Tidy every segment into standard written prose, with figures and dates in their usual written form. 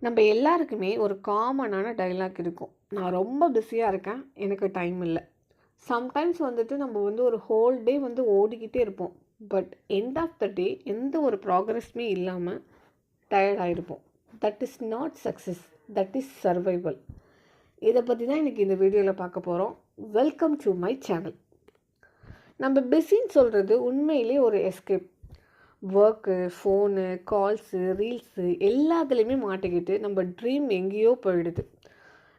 நம்ம எல்லாருக்குமே ஒரு காமனான டயலாக் இருக்கும். நான் ரொம்ப பிஸியாக இருக்கேன், எனக்கு டைம் இல்லை. சம்டைம்ஸ் வந்துட்டு நம்ம ஒரு ஹோல் டே ஓடிக்கிட்டே இருப்போம். But end of the day எந்த ஒரு ப்ராக்ரஸுமே இல்லாமல் டயர்ட் ஆகிருப்போம். That is not success, that is survival. இதை பற்றி தான் இன்றைக்கி இந்த வீடியோவில் பார்க்க போகிறோம். Welcome to my channel. நம்ம பிஸின்னு சொல்கிறது உண்மையிலே ஒரு escape. Work, phone, calls, reels எல்லாத்துலேயுமே மாட்டிக்கிட்டு நம்ம ட்ரீம் எங்கேயோ போயிடுது.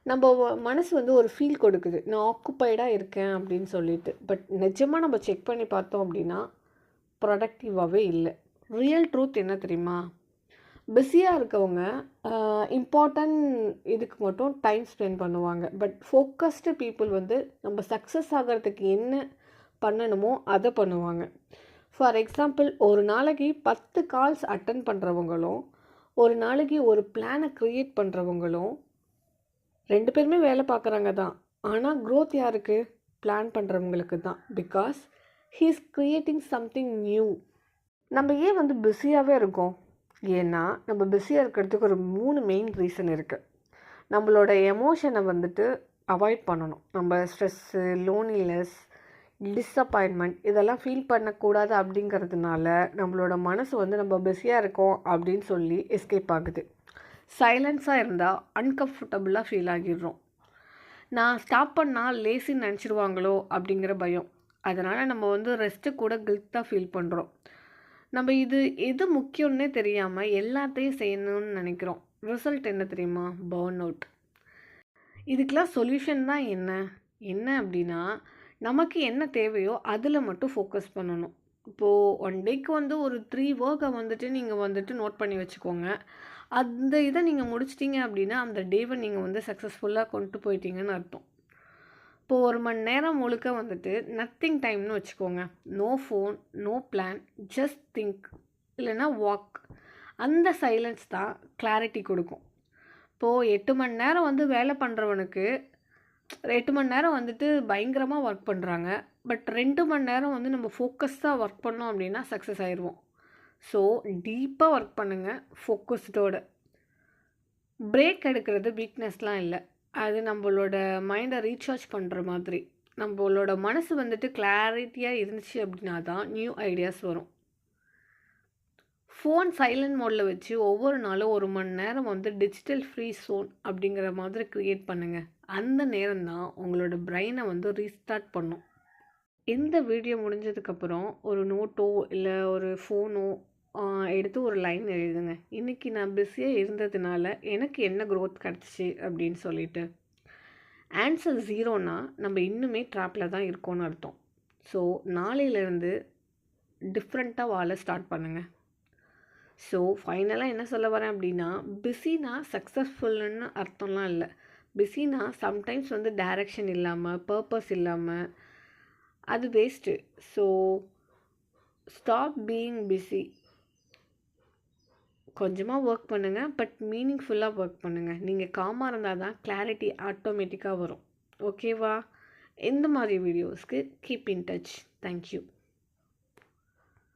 நம்ம மனசு ஒரு ஃபீல் கொடுக்குது, நான் ஆக்குப்பைடாக இருக்கேன் அப்படின்னு சொல்லிட்டு. பட் நிஜமாக நம்ம செக் பண்ணி பார்த்தோம் அப்படின்னா ப்ரொடக்டிவாகவே இல்லை. ரியல் ட்ரூத் என்ன தெரியுமா? பிஸியாக இருக்கவங்க இம்பார்ட்டன்ட் இதுக்கு மட்டும் டைம் ஸ்பெண்ட் பண்ணுவாங்க. பட் ஃபோக்கஸ்டு பீப்புள் நம்ம சக்ஸஸ் ஆகிறதுக்கு என்ன பண்ணணுமோ அதை பண்ணுவாங்க. ஃபார் எக்ஸாம்பிள், ஒரு நாளைக்கு 10 கால்ஸ் அட்டன் பண்ணுறவங்களும் ஒரு நாளைக்கு ஒரு பிளானை க்ரியேட் பண்ணுறவங்களும் 2 பேருமே வேலை பார்க்குறாங்க தான். ஆனால் க்ரோத் யாருக்கு? பிளான் பண்ணுறவங்களுக்கு தான். Because he is creating something new. நம்ம ஏன் பிஸியாகவே இருக்கோம்? ஏன்னா நம்ம பிஸியாக இருக்கிறதுக்கு ஒரு 3 மெயின் ரீசன் இருக்குது. நம்மளோட எமோஷனை அவாய்ட் பண்ணணும். நம்ம ஸ்ட்ரெஸ்ஸு, லோன்லினஸ், டிஸப்பாயின்மெண்ட் இதெல்லாம் ஃபீல் பண்ணக்கூடாது. அப்படிங்கிறதுனால நம்மளோட மனசு நம்ம பிஸியாக இருக்கோம் அப்படின்னு சொல்லி எஸ்கேப் ஆகுது. சைலன்ஸாக இருந்தால் அன்கம்ஃபர்டபுளாக ஃபீல் ஆகிடுறோம். நான் ஸ்டாப் பண்ணால் லேசின்னு நினச்சிடுவாங்களோ அப்படிங்கிற பயம். அதனால் நம்ம ரெஸ்ட்டு கூட கில்ட்டாக ஃபீல் பண்ணுறோம். நம்ம எது முக்கியம்னே தெரியாமல் எல்லாத்தையும் செய்யணும்னு நினைக்கிறோம். ரிசல்ட் என்ன தெரியுமா? Burn out. இதுக்கெலாம் சொல்யூஷன் தான் என்ன அப்படின்னா, நமக்கு என்ன தேவையோ அதில் மட்டும் ஃபோக்கஸ் பண்ணணும். இப்போது ஒன் டேக்கு ஒரு 3 ஒர்க்கை நீங்கள் நோட் பண்ணி வச்சுக்கோங்க. அந்த இதை நீங்கள் முடிச்சிட்டிங்க அப்படின்னா அந்த டேவை நீங்கள் சக்ஸஸ்ஃபுல்லாக கொண்டு போயிட்டீங்கன்னு அர்த்தம். இப்போது 1 மணி நேரம் முழுக்க நத்திங் டைம்னு வச்சுக்கோங்க. No phone, no plan, just think, இல்லைன்னா வாக். அந்த சைலன்ஸ் தான் கிளாரிட்டி கொடுக்கும். இப்போது 8 மணி நேரம் வேலை பண்ணுறவனுக்கு 8 மணி நேரம் பயங்கரமாக ஒர்க் பண்ணுறாங்க. பட் 2 மணி நேரம் நம்ம ஃபோக்கஸ்டாக ஒர்க் பண்ணோம் அப்படின்னா சக்ஸஸ் ஆயிடுவோம். ஸோ டீப்பாக ஒர்க் பண்ணுங்கள் ஃபோக்கஸ்டோட. பிரேக் எடுக்கிறது வீக்னஸ்லாம் இல்லை, அது நம்மளோட மைண்டை ரீசார்ஜ் பண்ணுற மாதிரி. நம்மளோட மனசு கிளாரிட்டியாக இருந்துச்சு அப்படின்னா தான் நியூ ஐடியாஸ் வரும். ஃபோன் சைலண்ட் மோடில் வச்சு ஒவ்வொரு நாளும் 1 மணி நேரம் டிஜிட்டல் ஃப்ரீ ஸோன் அப்படிங்கிற மாதிரி க்ரியேட் பண்ணுங்கள். அந்த நேரம் தான் உங்களோட பிரெயினை ரீஸ்டார்ட் பண்ணும். இந்த வீடியோ முடிஞ்சதுக்கப்புறம் ஒரு நோட்டோ இல்லை ஒரு ஃபோனோ எடுத்து ஒரு லைன் எழுதுங்க. இன்றைக்கி நான் பிஸியாக இருந்ததுனால எனக்கு என்ன க்ரோத் கிடச்சிச்சு அப்படின்னு சொல்லிட்டு. ஆன்சர் 0னா நம்ம இன்னுமே ட்ராப்பில் தான் இருக்கோன்னு அர்த்தம். ஸோ நாளையிலேருந்து டிஃப்ரெண்ட்டாக வாழ ஸ்டார்ட் பண்ணுங்கள். ஸோ ஃபைனலாக என்ன சொல்ல வரேன் அப்படின்னா, பிஸினா சக்ஸஸ்ஃபுல்லுன்னு அர்த்தம்லாம் இல்லை. பிஸினா சம்டைம்ஸ் டைரக்ஷன் இல்லாமல், பர்பஸ் இல்லாமல், அது waste. So stop being busy. கொஞ்சமாக ஒர்க் பண்ணுங்கள், பட் மீனிங்ஃபுல்லாக ஒர்க் பண்ணுங்கள். நீங்கள் காமாக இருந்தால் தான் கிளாரிட்டி ஆட்டோமேட்டிக்காக வரும். ஓகேவா? இந்த மாதிரி வீடியோஸ்க்கு கீப் இன் டச். தேங்க்யூ.